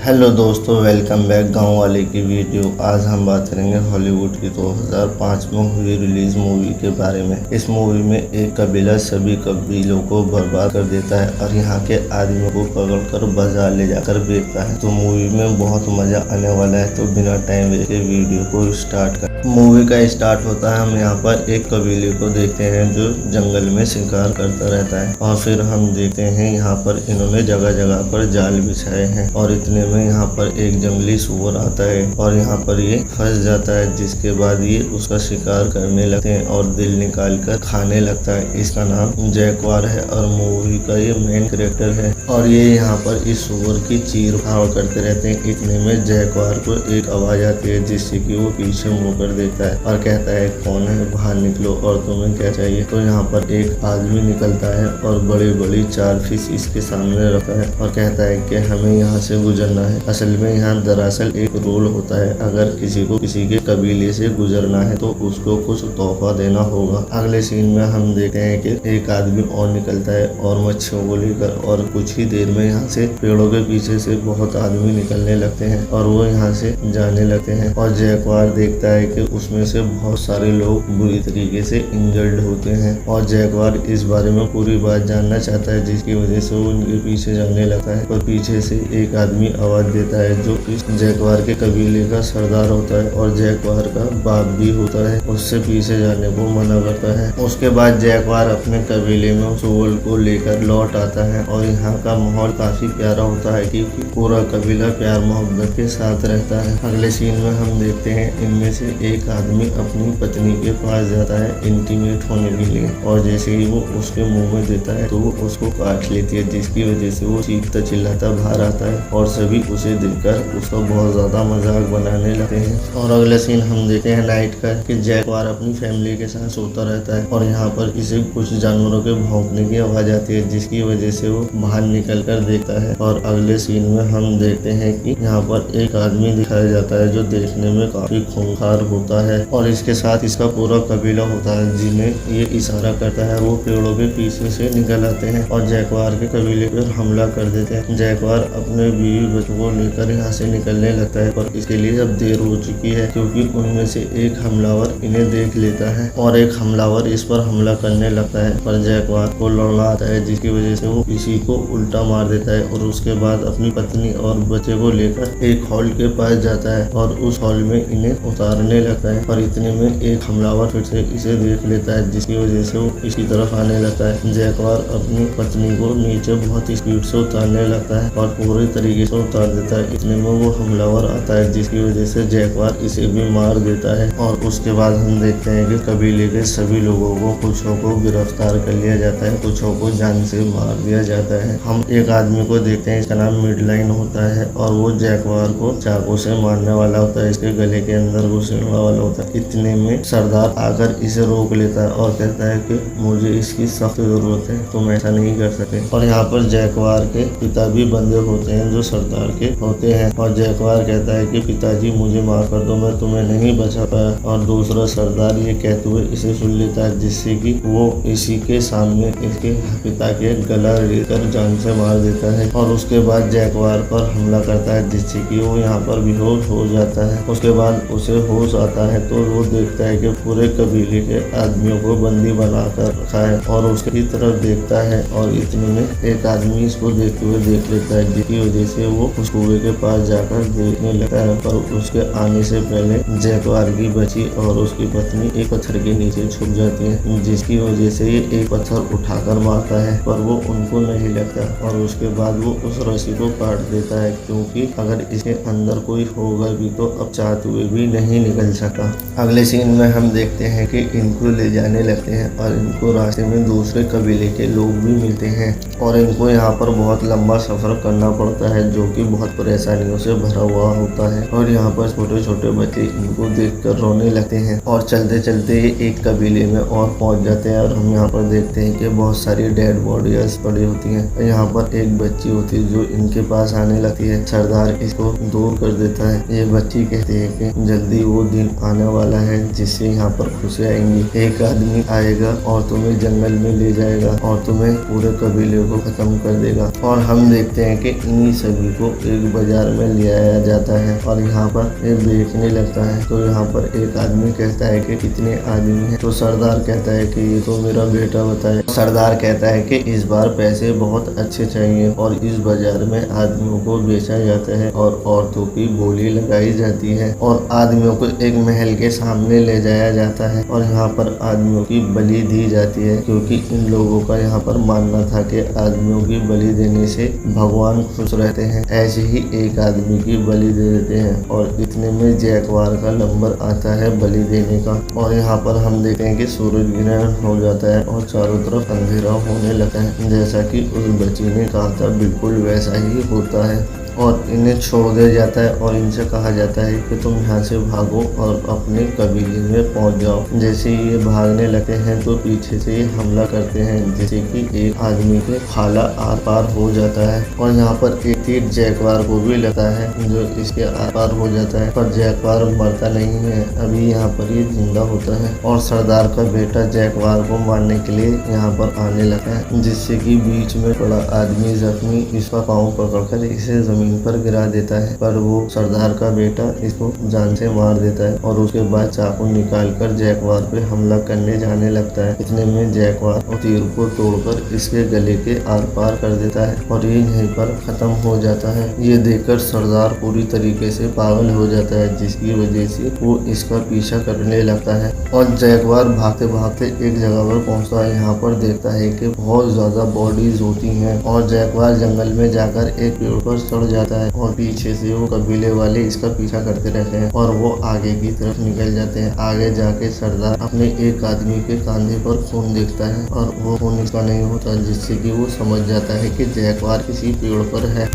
Hello दोस्तों, welcome back गांव वाले की वीडियो। आज हम बात करेंगे हॉलीवुड की 2005 में हुई रिलीज मूवी के बारे में। इस मूवी में एक कबीला सभी कबीलों को बर्बाद कर देता है और यहाँ के आदमियों को पकड़कर बाजार ले जाकर बेचता है। तो मूवी में बहुत मजा आने वाला है। तो बिना टाइम वेस्ट के वीडियो को स्टार्ट कर। मूवी का स्टार्ट होता है, हम यहाँ पर एक कबीले को देखते हैं जो जंगल में शिकार करता रहता है और फिर हम देखते हैं यहाँ पर इन्होंने जगह जगह पर जाल बिछाए हैं और इतने में यहाँ पर एक जंगली सूअर आता है और यहाँ पर ये फंस जाता है, जिसके बाद ये उसका शिकार करने लगते हैं और दिल निकाल कर खाने लगता है। इसका नाम जैकवार है और मूवी का ये मेन कैरेक्टर है और ये यहाँ पर इस सूअर की चीर फाड़ करते रहते हैं। इतने में जैकवार को एक आवाज आती है जिससे कि वो पीछे मुड़कर देखता है और कहता है कौन है, बाहर निकलो और तुम्हें क्या चाहिए। तो यहाँ पर एक आदमी निकलता है और बड़ी बड़ी 4 फिश इसके सामने रखता है और कहता है कि हमें यहाँ से गुजरना है। असल में यहाँ दरअसल एक रूल होता है, अगर किसी को किसी के कबीले से गुजरना है तो उसको कुछ तोहफा देना होगा। अगले सीन में हम देखते हैं कि एक आदमी और निकलता है और मच्छियों को लेकर और कुछ ही देर में यहाँ से पेड़ों के पीछे से बहुत आदमी निकलने लगते हैं और वो यहाँ से जाने लगते हैं और जैकवार देखता है कि उसमें से बहुत सारे लोग बुरी तरीके से इंजर्ड होते हैं और जैकवार इस बारे में पूरी बात जानना चाहता है, जिसकी वजह से वो उनके पीछे जाने लगता है और पीछे से एक आदमी आवाज देता है जो इस जैकवार के कबीले का सरदार होता है और जैकवार का बाप भी होता है। उससे पीछे जाने को मना करता है। उसके बाद जैकवार अपने कबीले में सूअर को लेकर लौट आता है और यहाँ का माहौल काफी प्यारा होता है क्योंकि पूरा कबीला प्यार मोहब्बत के साथ रहता है। अगले सीन में हम देखते हैं इनमें से एक आदमी अपनी पत्नी के पास जाता है इंटीमेट होने के लिए और जैसे ही वो उसके मुंह में देता है तो वो उसको काट लेती है, जिसकी वजह से वो चीखता चिल्लाता बाहर आता है और सभी उसे देखकर उसका बहुत ज्यादा मजाक बनाने लगते हैं। और अगला सीन हम देखते हैं नाइट का कि जैकवार अपनी फैमिली के साथ सोता रहता है और यहाँ पर इसे कुछ जानवरों के भौंकने की आवाज आती है, जिसकी वजह से वो बाहर निकल कर देखता है। और अगले सीन में हम देखते हैं कि यहाँ पर एक आदमी दिखाया जाता है जो देखने में काफी खूंखार होता है और इसके साथ इसका पूरा कबीला होता है जिन्हें ये इशारा करता है। वो पेड़ों के पीछे से निकल आते हैं और जैकवार के कबीले पर हमला कर देते हैं। जैकवार अपने बीवी बच्चों को लेकर यहाँ से निकलने लगता है पर इसके लिए अब देर हो चुकी है क्योंकि उनमें से एक हमलावर इन्हें देख लेता है और एक हमलावर इस पर हमला करने लगता है पर जैकवार को लड़ना आता है, जिसकी वजह से वो किसी को उल्टा मार देता है और उसके बाद अपनी पत्नी और बच्चे को लेकर एक हॉल के पास जाता है और उस हॉल में इन्हें उतारने लगता है। पर इतने में एक हमलावर फिर से इसे देख लेता है, जिसकी वजह से वो इसकी तरफ आने लगता है। जैकवार अपनी पत्नी को नीचे बहुत स्पीड से उतारने लगता है और पूरी तरीके से उतार देता है। इतने में वो हमलावर आता है, जिसकी वजह से जैकवार इसे भी मार देता है और उसके बाद हम देखते हैं कि कबीले के सभी लोगों को कुछों को गिरफ्तार कर लिया जाता है, कुछों को जान से मार दिया जाता है। हम एक आदमी को देखते हैं, इसका नाम मिडलाइन होता है और वो जैकवार को चाकू से मारने वाला होता है, इसके गले के अंदर घुसने वाला होता है। इतने में सरदार आकर इसे रोक लेता है और कहता है कि मुझे इसकी सख्त जरूरत है, तुम ऐसा नहीं कर सकते। और यहाँ पर जैकवार के पिता भी बंदे होते हैं जो सरदार के होते हैं और जैकवार कहता है कि पिताजी मुझे माफ कर दो, मैं तुम्हें नहीं बचा पाया। और दूसरा सरदार ये कहते हुए इसे सुन लेता है, जिससे कि वो इसी के सामने इसके पिता के गला रेतकर जान से मार देता है और उसके बाद जैकवार पर हमला करता है, जिससे कि वो यहाँ पर बेहोश हो जाता है। उसके बाद उसे होश आता है तो वो देखता है कि पूरे कबीले के आदमियों को बंदी बनाकर रखा है और उसकी तरफ देखता है और इतने में एक आदमी इसको देखते हुए देख लेता है, जिसकी वजह से वो उस कुएं के पास जाकर देखने लगता है। पर उसके आने से पहले जैकवार की बच्ची और उसकी पत्नी एक पत्थर के नीचे छुप जाती है, जिसकी वजह से ये एक पत्थर उठाकर मारता है पर वो उनको नहीं लगता और उसके बाद वो उस रस्सी को काट देता है क्योंकि अगर इसके अंदर कोई होगा भी तो अब चाहते हुए भी नहीं निकल सकता। अगले सीन में हम देखते हैं कि इनको ले जाने लगते हैं और इनको रास्ते में दूसरे कबीले के लोग भी मिलते हैं और इनको यहाँ पर बहुत लंबा सफर करना पड़ता है जो कि बहुत परेशानियों से भरा हुआ होता है और यहाँ पर छोटे छोटे बच्चे इनको देखकर रोने लगते हैं और चलते चलते एक कबीले में और पहुंच जाते हैं और हम यहाँ पर देखते हैं कि बहुत सारी डेड बॉडीज पड़ी होती हैं। यहाँ पर एक बच्ची होती है जो इनके पास आने लगती है, सरदार इसको दूर कर देता है। ये बच्ची कहती है कि जल्दी वो दिन आने वाला है जिससे यहाँ पर खुशी आएंगी, एक आदमी आएगा और तुम्हें जंगल में ले जाएगा और तुम्हें पूरे कबीले को खत्म कर देगा। और हम देखते हैं कि इन्हीं सभी को एक बाजार में ले आया जाता है और यहाँ पर ये बेचने लगता है। तो यहाँ पर एक आदमी कहता है कि कितने आदमी हैं? तो सरदार कहता है कि ये तो मेरा बेटा बताए। सरदार कहता है कि इस बार पैसे बहुत अच्छे चाहिए और इस बाजार में आदमियों को बेचा जाता है और औरतों की बोली लगाई जाती है और आदमियों को एक महल के सामने ले जाया जाता है और यहाँ पर आदमियों की बलि दी जाती है, क्योंकि इन लोगों का यहाँ पर मानना था कि आदमियों की बलि देने से भगवान खुश रहते हैं। ऐसे ही एक आदमी की बलि दे देते हैं और इतने में जैकवार का नंबर आता है बलि देने का और यहाँ पर हम देखते हैं कि सूरज ग्रहण हो जाता है और चारों तरफ अंधेरा होने लगता है। जैसा कि उस बच्ची ने कहा था बिल्कुल वैसा ही होता है और इन्हें छोड़ दिया जाता है और इनसे कहा जाता है कि तुम यहाँ से भागो और अपने कबीले में पहुँच जाओ। जैसे ही ये भागने लगते हैं तो पीछे से हमला करते हैं, जैसे कि एक आदमी के खाला आर पार हो जाता है और यहाँ पर एक तीर जैकवार को भी लगता है जो इसके आर पार हो जाता है, पर जैकवार मरता नहीं है, अभी यहाँ पर ये जिंदा होता है और सरदार का बेटा जैकवार को मारने के लिए यहाँ पर आने लगता है, जिससे कि बीच में पड़ा आदमी जख्मी इसका पाँव पकड़कर इसे जमीन पर गिरा देता है, पर वो सरदार का बेटा इसको जान से मार देता है और उसके बाद चाकू निकालकर जैकवार पे हमला करने जाने लगता है। इतने में जैकवार तीर को तोड़कर इसके गले के आर पार कर देता है और ये यहीं पर खत्म हो जाता है। ये देखकर सरदार पूरी तरीके से पागल हो जाता है, जिसकी वजह से वो इसका पीछा करने लगता है और जैकवार भागते भागते एक जगह पर पहुँचता है। यहाँ पर देखता है कि बहुत ज्यादा बॉडीज होती हैं और जैकवार जंगल में जाकर एक पेड़ पर चढ़ जाता है और पीछे से वो कबीले वाले इसका पीछा करते रहते हैं और वो आगे की तरफ निकल जाते हैं। आगे जाके सरदार अपने एक आदमी के कंधे पर खून देखता है और वो खून इसका नहीं होता, जिससे कि वो समझ जाता है कि जैकवार किसी पेड़ पर है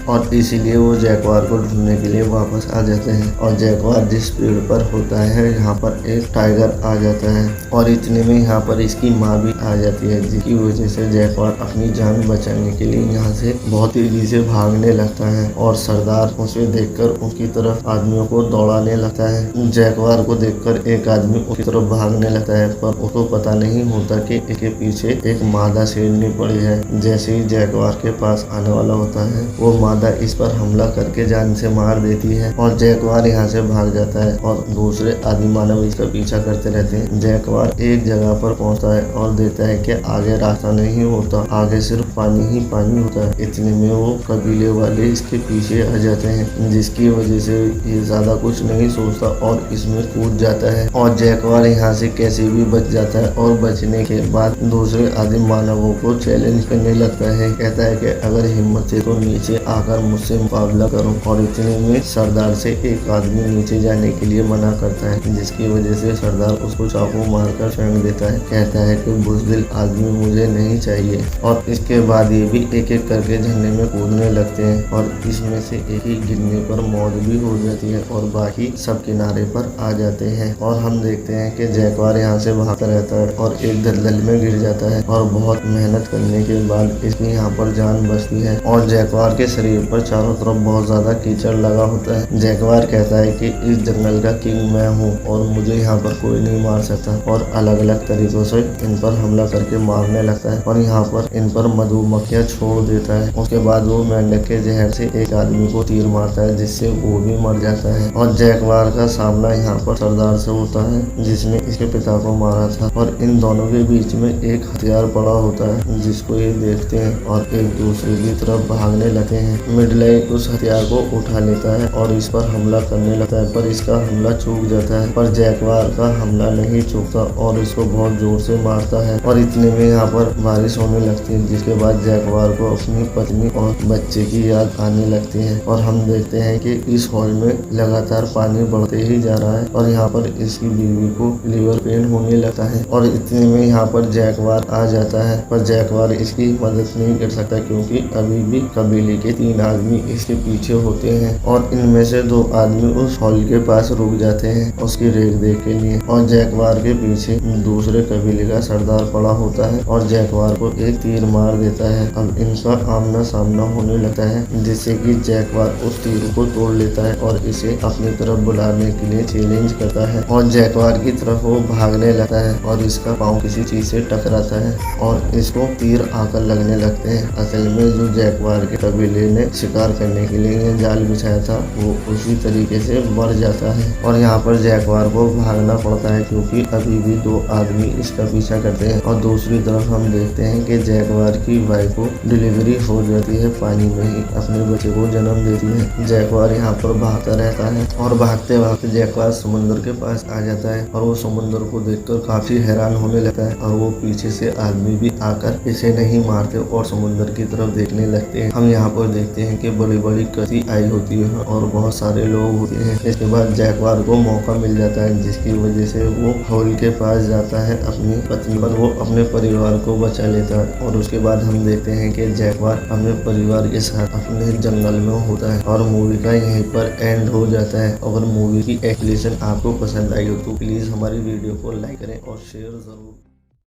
और इसीलिए वो जैकवार को ढूंढने के लिए वापस आ जाते हैं और जैकवार जिस पेड़ पर होता है यहाँ पर एक टाइगर आ जाता है और इतने में यहाँ पर इसकी माँ भी आ जाती है, जिसकी वजह से जैकवार अपनी जान बचाने के लिए यहाँ से बहुत तेजी से भागने लगता है और सरदार उसे देखकर उसकी तरफ आदमियों को दौड़ाने लगता है। जैकवार को देखकर एक आदमी उसकी तरफ भागने लगता है, पर उसको पता नहीं होता कि इसके पीछे एक मादा शेरनी पड़ी है। जैसे ही जैकवार के पास आने वाला होता है वो मादा इस पर हमला करके जान से मार देती है और जैकवार यहाँ से भाग जाता है और दूसरे आदि मानव इसका पीछा करते रहते हैं। जैकवार एक जगह पर पहुँचता है और देखता है कि आगे रास्ता नहीं होता, आगे सिर्फ पानी ही पानी होता है। इतने में वो कबीले वाले इसके पीछे आ जाते हैं, जिसकी वजह से ये ज्यादा कुछ नहीं सोचता और इसमें कूद जाता है और जैकवार यहाँ से कैसे भी बच जाता है और बचने के बाद दूसरे आदिम मानवों को चैलेंज करने लगता है। कहता है कि अगर हिम्मत है तो नीचे आकर मुझसे मुकाबला करो और इतने में सरदार से एक आदमी नीचे जाने के लिए मना करता है, जिसकी वजह से सरदार उसको चाकू मारकर फेंक देता है। कहता है कि बुज़दिल आदमी मुझे नहीं चाहिए और इसके बाद ये भी एक एक करके झरने में कूदने लगते हैं और इसमें से एक ही गिरने पर मौत भी हो जाती है और बाकी सब किनारे पर आ जाते हैं और हम देखते हैं कि जैकवार यहाँ से भागता रहता है और एक दलदल में गिर जाता है और बहुत मेहनत करने के बाद इसकी यहाँ पर जान बचती है और जैकवार के शरीर पर चारों तरफ बहुत ज्यादा कीचड़ लगा होता है। जैकवार कहता है कि इस जंगल का किंग मैं हूँ और मुझे यहाँ पर कोई नहीं मार सकता और अलग अलग तरीकों से इन पर हमला करके मारने लगता है और यहाँ पर इन पर मधुमक्खियाँ छोड़ देता है। उसके बाद वो मेंढक के जहर से एक आदमी को तीर मारता है, जिससे वो भी मर जाता है और जैकवार का सामना यहाँ पर सरदार से होता है, जिसने इसके पिता को मारा था और इन दोनों के बीच में एक हथियार पड़ा होता है, जिसको ये देखते हैं और एक दूसरे की तरफ भागने लगते हैं। मिडलाई उस हथियार को उठा लेता है और इस पर हमला करने लगता है, पर इसका हमला चूक जाता है, पर जैकवार का हमला नहीं चूकता और इसको बहुत जोर से मारता है और इतने में यहाँ पर बारिश होने लगती है, जिसके बाद जैकवार को अपनी पत्नी और बच्चे की याद आने लगती है और हम देखते हैं कि इस हॉल में लगातार पानी बढ़ते ही जा रहा है और यहाँ पर इसकी बीवी को लीवर पेन होने लगता है और इतने में यहाँ पर जैकवार आ जाता है, पर जैकवार इसकी मदद नहीं कर सकता क्योंकि अभी भी कबीले के 3 आदमी इसके पीछे होते हैं और इनमें से 2 आदमी उस हॉल के पास रुक जाते हैं उसकी रेख देख के लिए और जैकवार के पीछे दूसरे कबीले का सरदार पड़ा होता है और जैकवार को एक तीर मार देता है। अब इनका आमना सामना होने लगता है, जिससे कि जैकवार उस तीर को तोड़ लेता है और इसे अपनी तरफ बुलाने के लिए चैलेंज करता है और जैकवार की तरफ वो भागने लगता है और इसका पाँव किसी चीज से टकराता है और इसको तीर आकर लगने लगते हैं। असल में जो जैकवार के कबीले ने जिसने शिकार करने के लिए जाल बिछाया था वो उसी तरीके से मर जाता है और यहाँ पर जैगुआर को भागना पड़ता है क्योंकि अभी भी 2 आदमी इसका पीछा करते हैं। और दूसरी तरफ हम देखते हैं कि जैगुआर की वाइफ को डिलीवरी हो जाती है, पानी में ही अपने बच्चे को जन्म देती है। जैगुआर यहाँ पर भागता रहता है और भागते भागते जैगुआर समुद्र के पास आ जाता है और वो समुद्र को देखकर काफी हैरान होने लगता है और वो पीछे से आदमी भी आकर इसे नहीं मारते और समुद्र की तरफ देखने लगते हैं। हम यहाँ पर देखते हैं कि बड़ी बड़ी कश्ती आई होती है और बहुत सारे लोग होते हैं। इसके बाद जैगुआर को मौका मिल जाता है जिसकी वजह से वो हॉल के पास जाता है अपनी पत्नी पर, वो अपने परिवार को बचा लेता है और उसके बाद हम देखते हैं कि जैगुआर अपने परिवार के साथ अपने जंगल में होता है और मूवी का यहीं पर एंड हो जाता है। अगर मूवी की एक्सप्लेनेशन आपको पसंद आई हो तो प्लीज हमारी वीडियो को लाइक करें और शेयर जरूर।